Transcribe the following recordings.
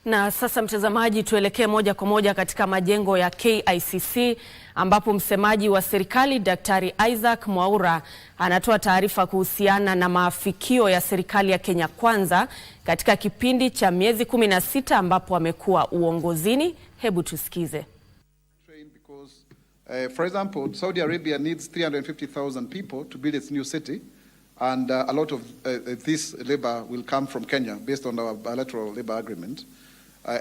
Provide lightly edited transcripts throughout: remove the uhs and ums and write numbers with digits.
Na sasa mtazamaji, tuelekee moja kwa moja katika majengo ya KICC ambapo msemaji wa serikali Daktari Isaac Mwaura anatoa taarifa kuhusiana na maafikio ya serikali ya Kenya Kwanza katika kipindi cha miezi 16 ambapo amekuwa uongozini. Hebu tusikize. For example, Saudi Arabia needs 350,000 people to build its new city, and a lot of this labor will come from Kenya based on our bilateral labor agreement.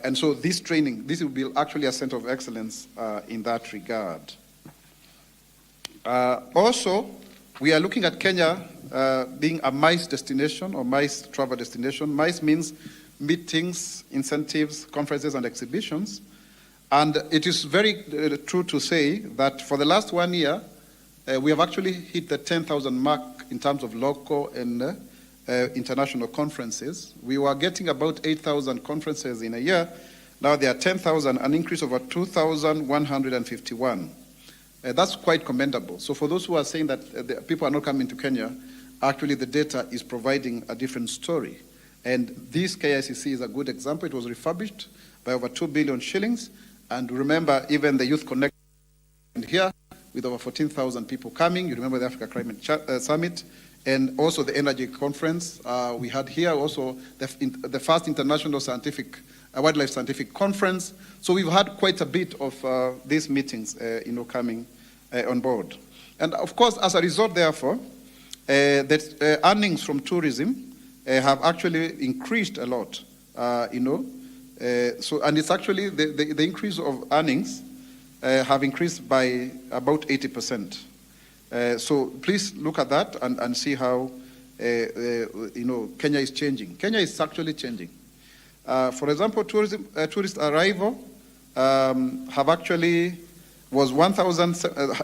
And so this training, this will be actually a center of excellence in that regard. Also, we are looking at Kenya being a MICE destination or MICE travel destination. MICE means meetings, incentives, conferences, and exhibitions. And it is very true to say that for the last 1 year, we have actually hit the 10,000 mark in terms of local and international conferences. We were getting about 8,000 conferences in a year. Now there are 10,000, an increase of 2,151. That's quite commendable. So for those who are saying that people are not coming to Kenya, actually the data is providing a different story. And this KICC is a good example. It was refurbished by over 2 billion shillings. And remember, even the Youth Connect here with over 14,000 people coming. You remember the Africa Climate Summit. And also the Energy Conference we had here, also the first international scientific, wildlife scientific conference. So we've had quite a bit of these meetings, coming on board. And of course, as a result, therefore, that earnings from tourism have actually increased a lot, So, and it's actually, the increase of earnings have increased by about 80%. So please look at that and see how Kenya is changing. Kenya is actually changing. For example, tourist arrival have actually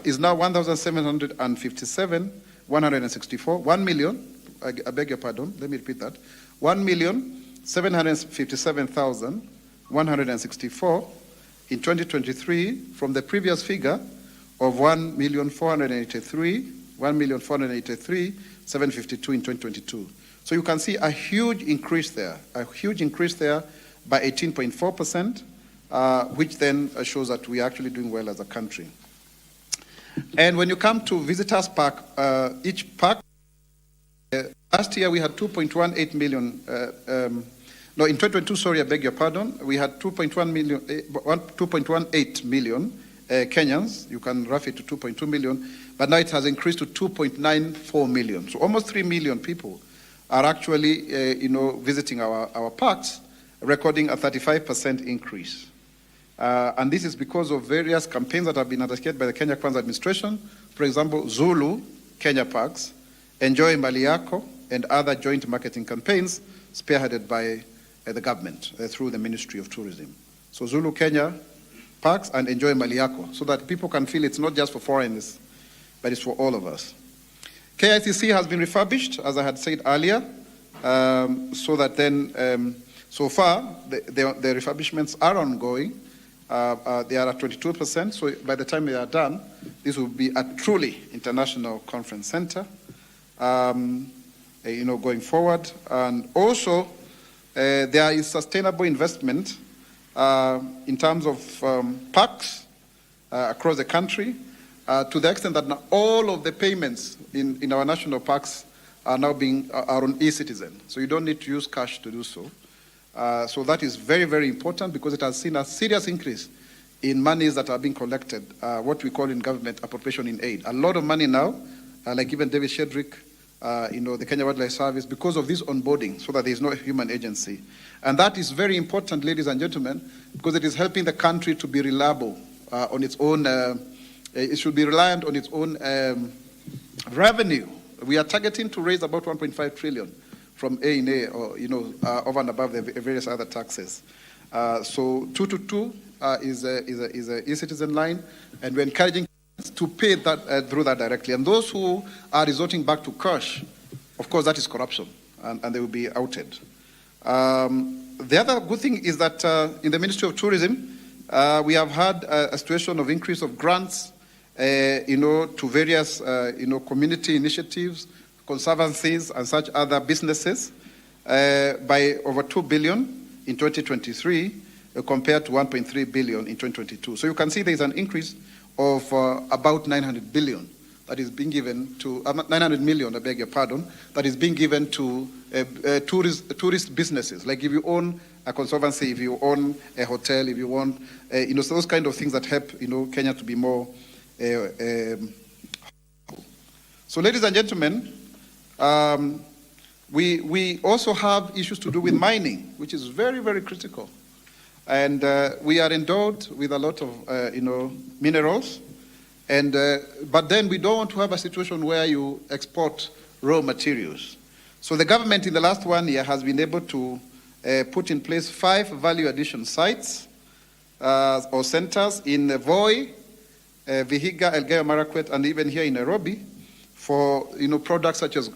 is now 1,757, 164, 1 million. I beg your pardon. Let me repeat that. 1,757,164 in 2023 from the previous figure of 1,483,752 in 2022. So you can see a huge increase there by 18.4%, which then shows that we are actually doing well as a country. And when you come to visitors park, each park, last year we had 2.18 million, no, in 2022, sorry, I beg your pardon, we had 2.18 million Kenyans. You can rough it to 2.2 million, but now it has increased to 2.94 million. So almost 3 million people are actually, visiting our parks, recording a 35% increase. And this is because of various campaigns that have been undertaken by the Kenya Kwanza administration. For example, Zulu, Kenya Parks, Enjoy Mali Yako, and other joint marketing campaigns spearheaded by the government through the Ministry of Tourism. So Zulu, Kenya Parks, and Enjoy Mali Yako, so that people can feel it's not just for foreigners, but it's for all of us. KICC has been refurbished, as I had said earlier, so that then, so far, the refurbishments are ongoing. They are at 22%, so by the time they are done, this will be a truly international conference center, going forward. And also, there is sustainable investment in terms of parks across the country, to the extent that now all of the payments in our national parks are now are on e-citizen. So you don't need to use cash to do so. So that is very, very important because it has seen a serious increase in monies that are being collected, what we call in government appropriation in aid. A lot of money now, like even David Shedrick, the Kenya Wildlife Service, because of this onboarding, so that there is no human agency. And that is very important, ladies and gentlemen, because it is helping the country to be reliable on its own. It should be reliant on its own revenue. We are targeting to raise about 1.5 trillion from A&A, or over and above the various other taxes. So 222 is a e-citizen line, and we're encouraging to pay that through that directly. And those who are resorting back to cash, of course, that is corruption, and they will be outed. The other good thing is that in the Ministry of Tourism, we have had a situation of increase of grants, to various, community initiatives, conservancies, and such other businesses by over 2 billion in 2023 compared to 1.3 billion in 2022. So you can see there is an increase of about 900 billion that is being given to 900 million, I beg your pardon, that is being given to tourist businesses. Like if you own a conservancy, if you own a hotel, if you want, so those kind of things that help, Kenya to be more. So, ladies and gentlemen, we also have issues to do with mining, which is very, very critical. And we are endowed with a lot of, minerals. And, but then we don't want to have a situation where you export raw materials. So the government in the last 1 year has been able to put in place 5 value addition sites or centers in Voi, Vihiga, Elgeyo Marakwet, and even here in Nairobi for products such as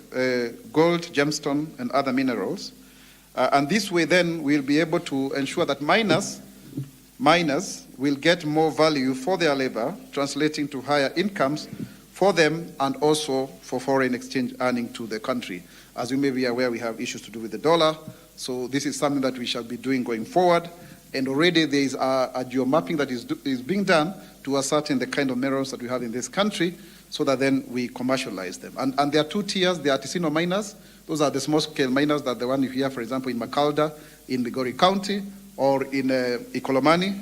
gold, gemstone, and other minerals. And this way then we'll be able to ensure that miners will get more value for their labor, translating to higher incomes for them and also for foreign exchange earning to the country. As you may be aware, we have issues to do with the dollar, so this is something that we shall be doing going forward. And already there is a geomapping that is being done to ascertain the kind of minerals that we have in this country, so that then we commercialize them. And there are 2 tiers. The artisanal miners, those are the small-scale miners, that the one you hear, for example, in Makalda, in Migori County, or in Ikolomani,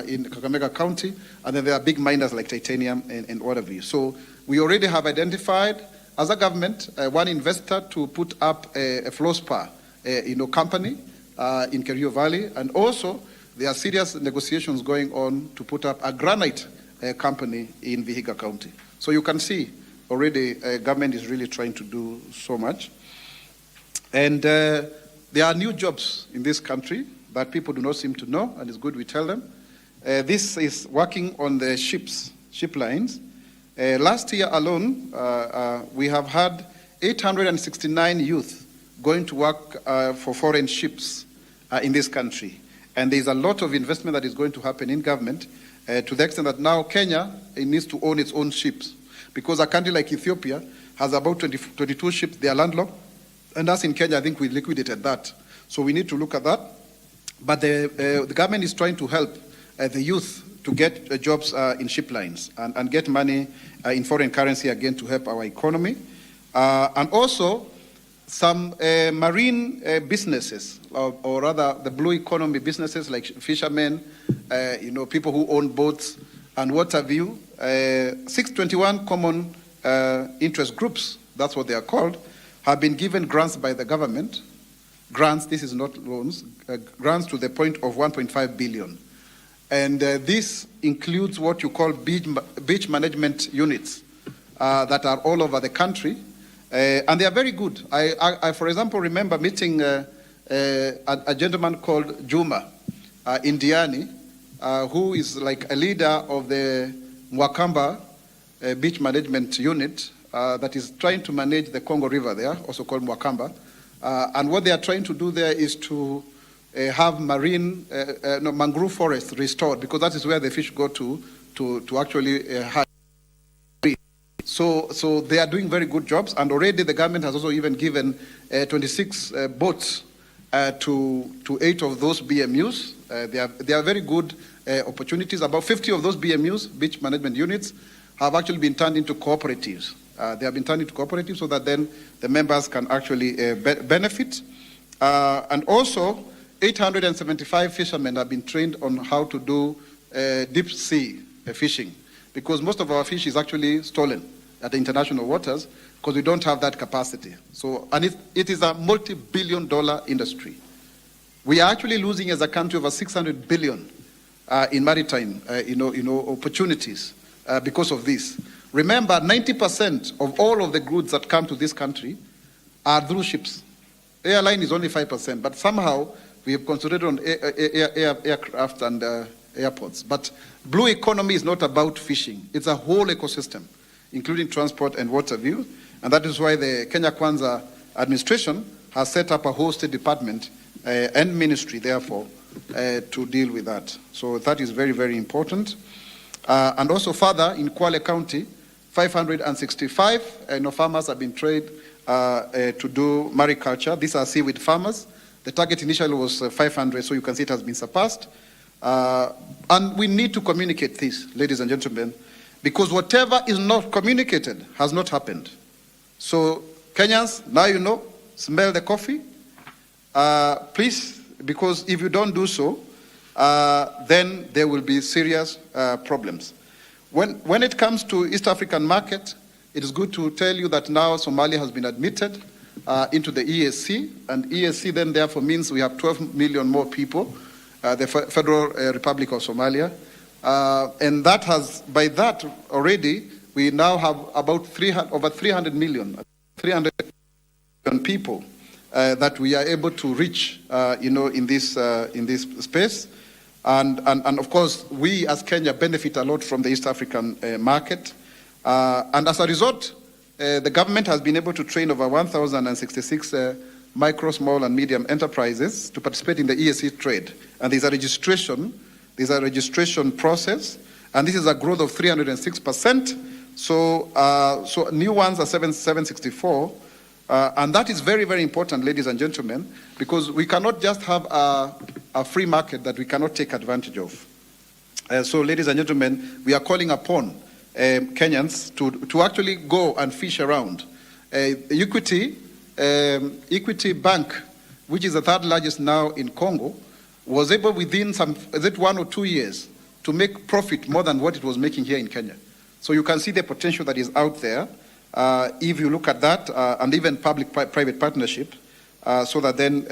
in Kakamega County, and then there are big miners like titanium and Waterview. So we already have identified, as a government, one investor to put up a fluorspar, company in Kerio Valley, and also there are serious negotiations going on to put up a granite company in Vihiga County. So you can see already government is really trying to do so much. And there are new jobs in this country that people do not seem to know, and it's good we tell them. This is working on the ship lines. Last year alone, we have had 869 youth going to work for foreign ships in this country. And there's a lot of investment that is going to happen in government to the extent that now Kenya needs to own its own ships. Because a country like Ethiopia has about 22 ships, they are landlocked. And us in Kenya, I think we liquidated that. So we need to look at that. But the government is trying to help the youth to get jobs in ship lines and get money in foreign currency again to help our economy. And also some marine businesses, or rather the blue economy businesses like fishermen, people who own boats and Waterview. 621 common interest groups, that's what they are called, have been given grants by the government. Grants, this is not loans, grants to the point of 1.5 billion. And this includes what you call beach management units that are all over the country. And they are very good. I for example, remember meeting a gentleman called Juma in Diani, who is like a leader of the Mwakamba beach management unit that is trying to manage the Congo River there, also called Mwakamba. And what they are trying to do there is to have marine, mangrove forests restored, because that is where the fish go to actually hatch. So they are doing very good jobs, and already the government has also even given 26 boats to 8 of those BMUs. They are very good opportunities. About 50 of those BMUs, beach management units, have actually been turned into cooperatives. They have been turned into cooperatives so that then the members can actually benefit. And also, 875 fishermen have been trained on how to do deep sea fishing, because most of our fish is actually stolen at the international waters because we don't have that capacity. So, and it is a multi-billion-dollar industry. We are actually losing as a country over 600 billion in maritime, opportunities because of this. Remember, 90% of all of the goods that come to this country are through ships. Airline is only 5%, but somehow we have concentrated on aircraft and airports. But blue economy is not about fishing. It's a whole ecosystem, including transport and water view. And that is why the Kenya Kwanza administration has set up a whole state department and ministry, therefore, to deal with that. So that is very, very important. And also further, in Kwale County, 565 farmers have been trained to do mariculture. These are seaweed farmers. The target initially was 500, so you can see it has been surpassed. And we need to communicate this, ladies and gentlemen, because whatever is not communicated has not happened. So Kenyans, now you know, smell the coffee. Please, because if you don't do so, then there will be serious problems. When it comes to East African market, it is good to tell you that now Somalia has been admitted into the EAC, and EAC then therefore means we have 12 million more people, the Federal Republic of Somalia, and that has, by that already, we now have about over 300 million people that we are able to reach, in this space. And of course, we as Kenya benefit a lot from the East African market. And as a result, the government has been able to train over 1,066 micro, small, and medium enterprises to participate in the EAC trade. And there's a registration process, and this is a growth of 306%. So new ones are 764. And that is very, very important, ladies and gentlemen, because we cannot just have a free market that we cannot take advantage of. So, ladies and gentlemen, we are calling upon Kenyans to actually go and fish around. Equity Bank, which is the third largest now in Congo, was able within 1 or 2 years to make profit more than what it was making here in Kenya. So you can see the potential that is out there. If you look at that, and even public-private partnership, so that then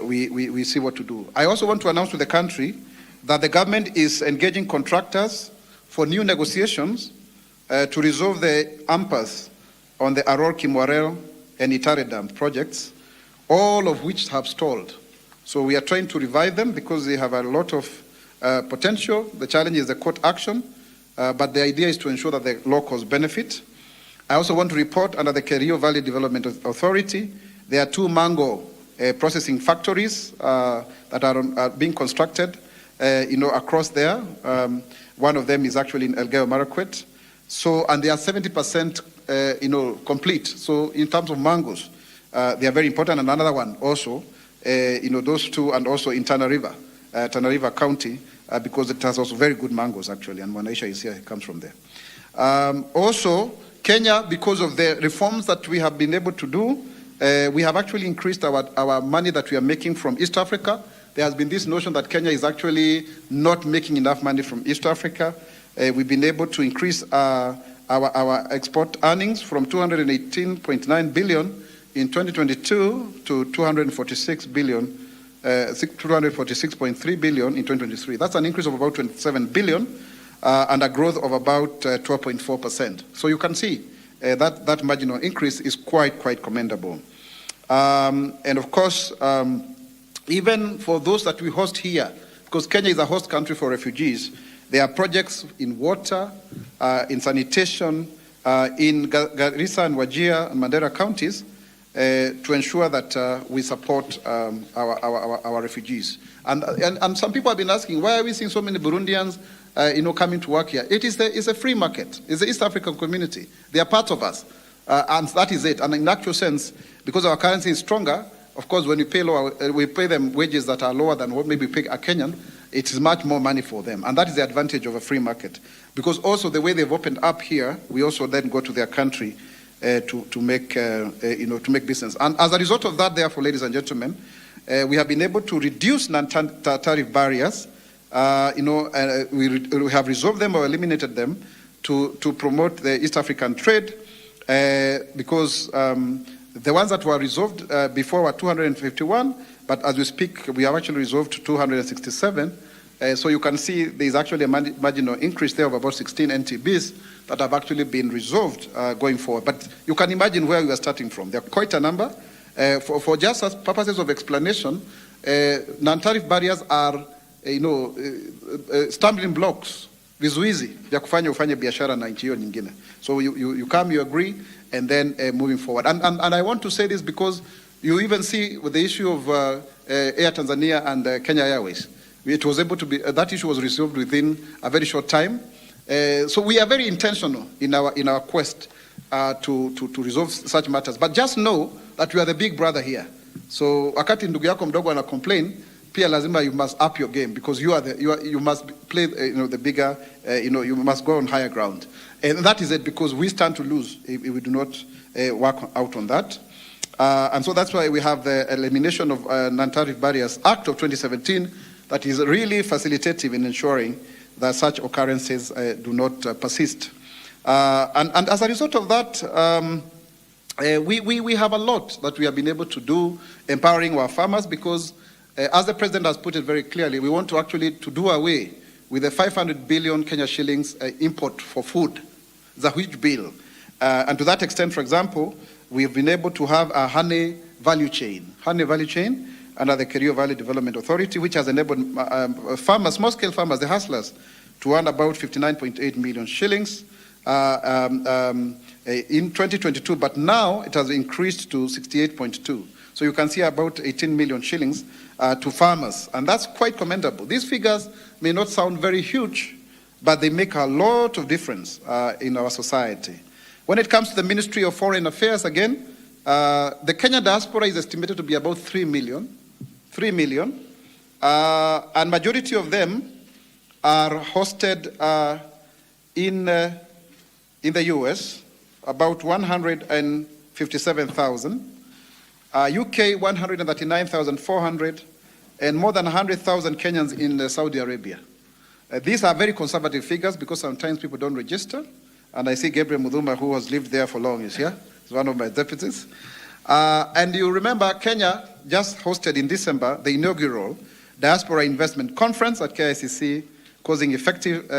we see what to do. I also want to announce to the country that the government is engaging contractors for new negotiations to resolve the impasse on the Kimwarel and Itare Dam projects, all of which have stalled. So we are trying to revive them because they have a lot of potential. The challenge is the court action, but the idea is to ensure that the locals benefit. I also want to report under the Kerio Valley Development Authority, there are 2 mango processing factories that are being constructed, across there. One of them is actually in Elgeyo Marakwet. So, and they are 70%, complete. So, in terms of mangoes, they are very important. And another one also, those 2, and also in Tana River County, because it has also very good mangoes actually. And Mwanaisha is here; he comes from there. Also, Kenya, because of the reforms that we have been able to do, we have actually increased our money that we are making from East Africa. There has been this notion that Kenya is actually not making enough money from East Africa. We've been able to increase our export earnings from 218.9 billion in 2022 to 246.3 billion in 2023. That's an increase of about 27 billion. And a growth of about 12.4%. So you can see that marginal increase is quite commendable. And of course, even for those that we host here, because Kenya is a host country for refugees, there are projects in water, in sanitation, in Garissa and Wajir and Mandera counties to ensure that we support our refugees. And some people have been asking, why are we seeing so many Burundians coming to work here? It's a free market. It's the East African community. They are part of us. And that is it. And in actual sense, because our currency is stronger, of course, when we pay them wages that are lower than what maybe we pay a Kenyan, it is much more money for them. And that is the advantage of a free market. Because also the way they've opened up here, we also then go to their country to make business. And as a result of that, therefore, ladies and gentlemen, we have been able to reduce non-tariff barriers. We have resolved them or eliminated them to promote the East African trade, because the ones that were resolved before were 251, but as we speak, we have actually resolved 267. So you can see there's actually a marginal increase there of about 16 NTBs that have actually been resolved going forward. But you can imagine where we are starting from. There are quite a number. For just as purposes of explanation, non-tariff barriers are stumbling blocks, vizuizi vya ufanye biashara na nchi hiyo nyingine. So you come, you agree, and then moving forward. And I want to say this because you even see with the issue of Air Tanzania and Kenya Airways, it was able to be, that issue was resolved within a very short time. So we are very intentional in our quest to resolve such matters. But just know that we are the big brother here. So wakati ndugu yako mdogo ana complain, pia lazima you must up your game, because you must play the bigger, you must go on higher ground. And that is it, because we stand to lose if we do not work out on that. And so that's why we have the Elimination of Non-Tariff Barriers Act of 2017 that is really facilitative in ensuring that such occurrences do not persist. And as a result of that, we have a lot that we have been able to do empowering our farmers, because as the President has put it very clearly, we want to actually do away with the 500 billion Kenya shillings import for food. It's a huge bill. And to that extent, for example, we've been able to have a honey value chain under the Kerio Valley Development Authority, which has enabled farmers, small-scale farmers, the hustlers, to earn about 59.8 million shillings in 2022, but now it has increased to 68.2. So you can see about 18 million shillings to farmers, and that's quite commendable. These figures may not sound very huge, but they make a lot of difference in our society. When it comes to the Ministry of Foreign Affairs, again, the Kenya diaspora is estimated to be about 3 million, and majority of them are hosted in the US, about 157,000, UK 139,400, and more than 100,000 Kenyans in Saudi Arabia. These are very conservative figures because sometimes people don't register. And I see Gabriel Mudhuma, who has lived there for long, is here. He's one of my deputies. And you remember Kenya just hosted in December the inaugural Diaspora Investment Conference at KICC, causing effective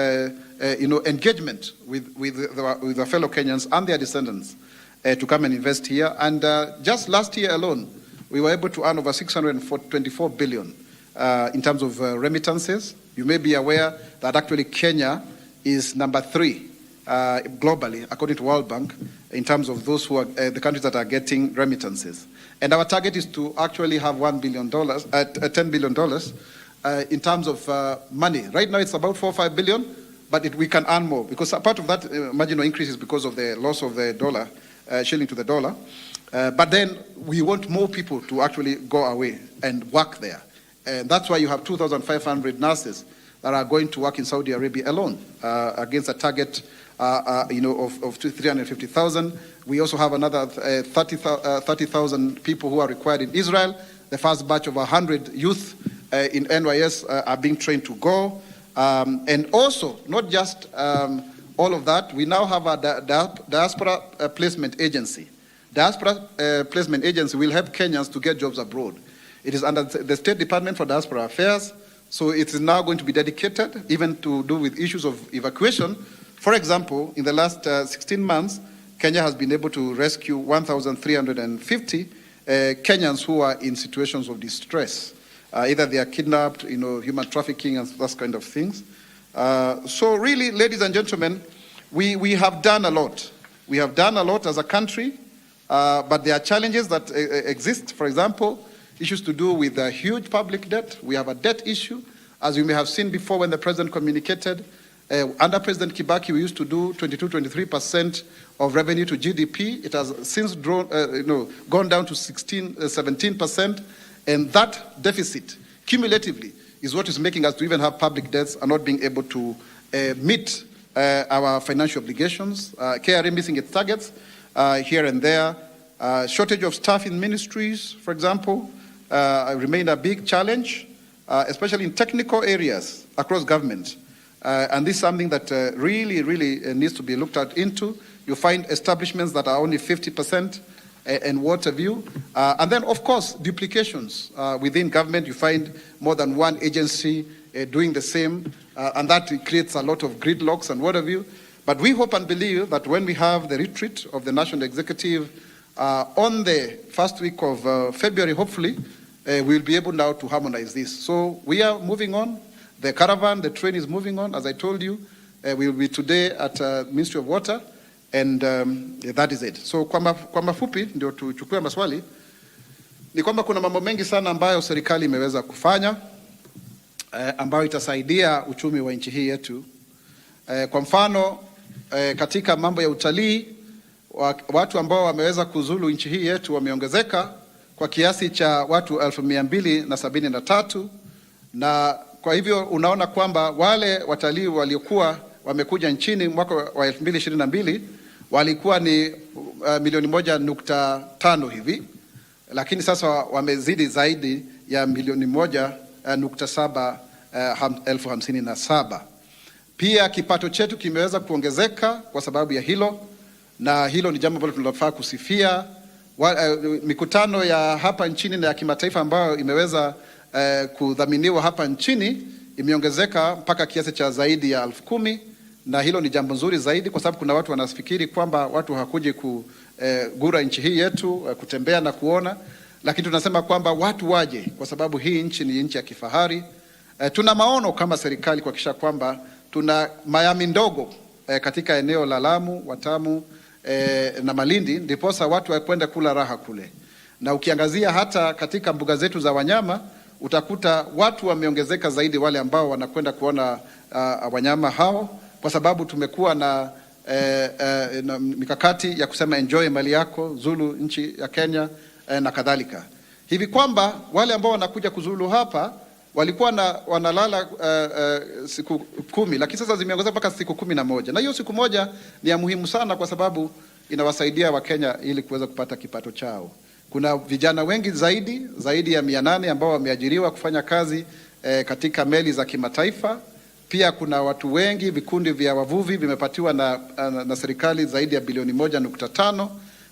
engagement with our fellow Kenyans and their descendants to come and invest here. And just last year alone, we were able to earn over 624 billion in terms of remittances. You may be aware that actually Kenya is number 3 globally, according to World Bank, in terms of those who are the countries that are getting remittances. And our target is to actually have $10 billion in terms of money. Right now it's about 4 or 5 billion, but we can earn more, because a part of that marginal increase is because of the loss of the dollar, shilling to the dollar. But then we want more people to actually go away and work there. And that's why you have 2,500 nurses that are going to work in Saudi Arabia alone against a target of 350,000. We also have another 30,000 people who are required in Israel. The first batch of 100 youth in NYS are being trained to go. And also, not just all of that, we now have a diaspora placement agency. Diaspora placement agency will help Kenyans to get jobs abroad. It is under the State Department for Diaspora Affairs, so it is now going to be dedicated even to do with issues of evacuation. For example, in the last 16 months, Kenya has been able to rescue 1,350 Kenyans who are in situations of distress. Either they are kidnapped, human trafficking and those kind of things. So really, ladies and gentlemen, we have done a lot. We have done a lot as a country, but there are challenges that exist. For example, issues to do with a huge public debt. We have a debt issue. As you may have seen before when the president communicated, under President Kibaki, we used to do 22-23% of revenue to GDP. It has since gone down to 17%, and that deficit, cumulatively, is what is making us to even have public debts and not being able to meet our financial obligations. KRA missing its targets here and there. Shortage of staff in ministries, for example, remain a big challenge, especially in technical areas across government. And this is something that really needs to be looked at into. You find establishments that are only 50% in water view. And then, of course, duplications within government. You find more than one agency doing the same, and that creates a lot of gridlocks and what have you. But we hope and believe that when we have the retreat of the National Executive on the first week of February, hopefully, we'll be able now to harmonize this. So we are moving on. The caravan, the train is moving on. As I told you, we will be today at Ministry of Water, and that is it. So kwa mafupi, ndio tuchukue maswali, ni kwamba kuna mambo mengi sana ambayo serikali imeweza kufanya ambayo itasaidia uchumi wa nchi hii yetu. Kwa mfano, katika mambo ya utalii, watu ambao wameweza kuzuru nchi hii yetu wameongezeka kwa kiasi cha watu 1273, na kwa hivyo unaona kwamba wale watalii waliokuwa wamekuja nchini mwaka wa 2022 walikuwa ni milioni 1.5 hivi, lakini sasa wamezidi zaidi ya milioni 1.757. Pia kipato chetu kimeweza kuongezeka kwa sababu ya hilo, na hilo ni jambo ambalo tunafaa kusifia. Mikutano ya hapa nchini na ya kimataifa ambayo imeweza kudhaminiwa hapa nchini imeongezeka mpaka kiasi cha zaidi ya 10,000, na hilo ni jambo nzuri zaidi, kwa sababu kuna watu wanafikiri kwamba watu hawakuji kugura nchi hii yetu kutembea na kuona, lakini tunasema kwamba watu waje kwa sababu hii nchi ni nchi ya kifahari. Tuna maono kama serikali kuhakikisha kwamba tuna Miami ndogo katika eneo la Lamu, Watamu na Malindi, ndiposa watu wakwenda kula raha kule. Na ukiangazia hata katika mbuga zetu za wanyama utakuta watu wameongezeka zaidi, wale ambao wanakwenda kuona wanyama hao, kwa sababu tumekuwa na mikakati ya kusema enjoy mali yako, zulu nchi ya Kenya na kadhalika, hivi kwamba wale ambao wanakuja kuzulu hapa walikuwa wanalala siku 10, lakini sasa zimeongezeka mpaka siku 11, na hiyo siku moja ni ya muhimu sana, kwa sababu inawasaidia Wakenya ili kuweza kupata kipato chao. Kuna vijana wengi zaidi ya 800 ambao wameajiriwa kufanya kazi katika meli za kimataifa. Pia kuna watu wengi, vikundi vya wavuvi vimepatiwa na serikali zaidi ya bilioni 1.5.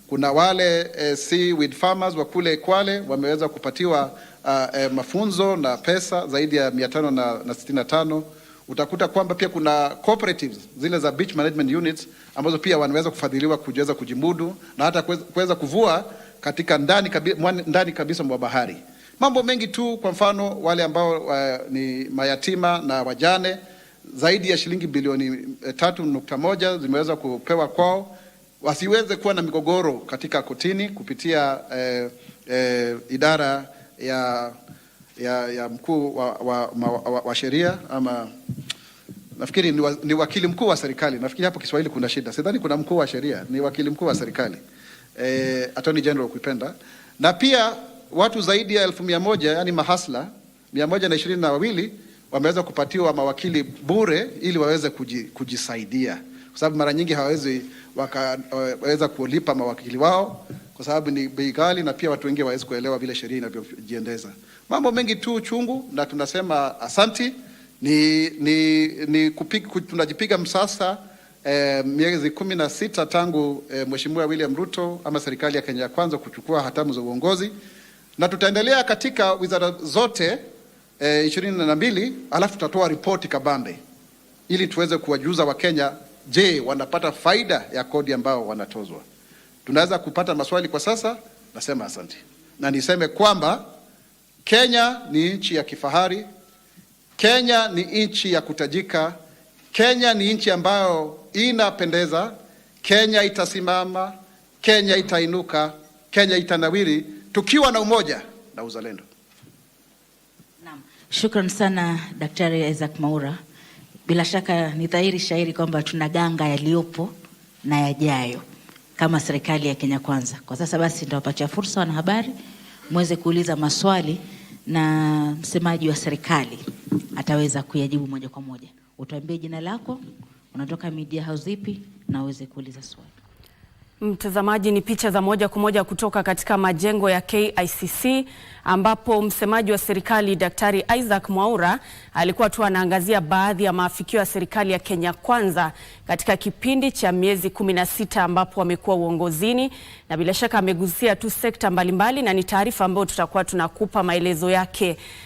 Kuna wale seaweed farmers wa kule Kwale wameweza kupatiwa mafunzo na pesa zaidi ya 565. Utakuta kwamba pia kuna cooperatives zile za beach management units ambazo pia wanaweza kufadhiliwa kuweza kujimudu na hata kuweza kuvua katika ndani kabisa mwa bahari. Mambo mengi tu, kwa mfano wale ambao ni mayatima na wajane, zaidi ya shilingi bilioni 3.1 zimeweza kupewa kwao, wasiweze kuwa na migogoro katika kotini kupitia idara ya mkuu wa sheria, ama nafikiri ni wakili mkuu wa serikali. Nafikiri hapo Kiswahili kuna shida, sidhani kuna mkuu wa sheria, ni wakili mkuu wa serikali, Attorney General kuipenda. Na pia watu zaidi ya 1,100, yani mahasla 122 wameweza kupatiwa mawakili bure ili waweze kujisaidia, kwa sababu mara nyingi hawawezi wakaweza kulipa mawakili wao kwa sababu ni bei ghali, na pia watu wengi hawawezi kuelewa vile sheria inavyojiendeza. Mambo mengi tu chungu, na tunasema asanti. Tunajipiga msasa miezi 16 tangu Mheshimiwa William Ruto ama serikali ya Kenya ya kwanza kuchukua hatamu za uongozi, na tutaendelea katika wizara zote 22, alafu tutatoa ripoti kabambe ili tuweze kuwajuza Wakenya, je, wanapata faida ya kodi ambao wanatozwa. Tunaweza kupata maswali kwa sasa. Nasema asante, na niseme kwamba Kenya ni nchi ya kifahari, Kenya ni nchi ya kutajika, Kenya ni nchi ambayo inapendeza. Kenya itasimama, Kenya itainuka, Kenya itanawiri tukiwa na umoja na uzalendo. Naam, shukran sana Daktari Isaac Mwaura. Bila shaka ni dhahiri shairi kwamba tunaganga yaliyopo na yajayo kama serikali ya Kenya Kwanza. Kwa sasa basi nitawapatia fursa wanahabari muweze kuuliza maswali, na msemaji wa serikali ataweza kuyajibu moja kwa moja. Utaambia jina lako, unatoka media house ipi, na uweze kuuliza swali. Mtazamaji, ni picha za moja kwa moja kutoka katika majengo ya KICC, ambapo msemaji wa serikali Daktari Isaac Mwaura alikuwa tu anaangazia baadhi ya maafikio ya serikali ya Kenya Kwanza katika kipindi cha miezi 16 ambapo wamekuwa uongozini, na bila shaka amegusia tu sekta mbalimbali, na ni taarifa ambayo tutakuwa tunakupa maelezo yake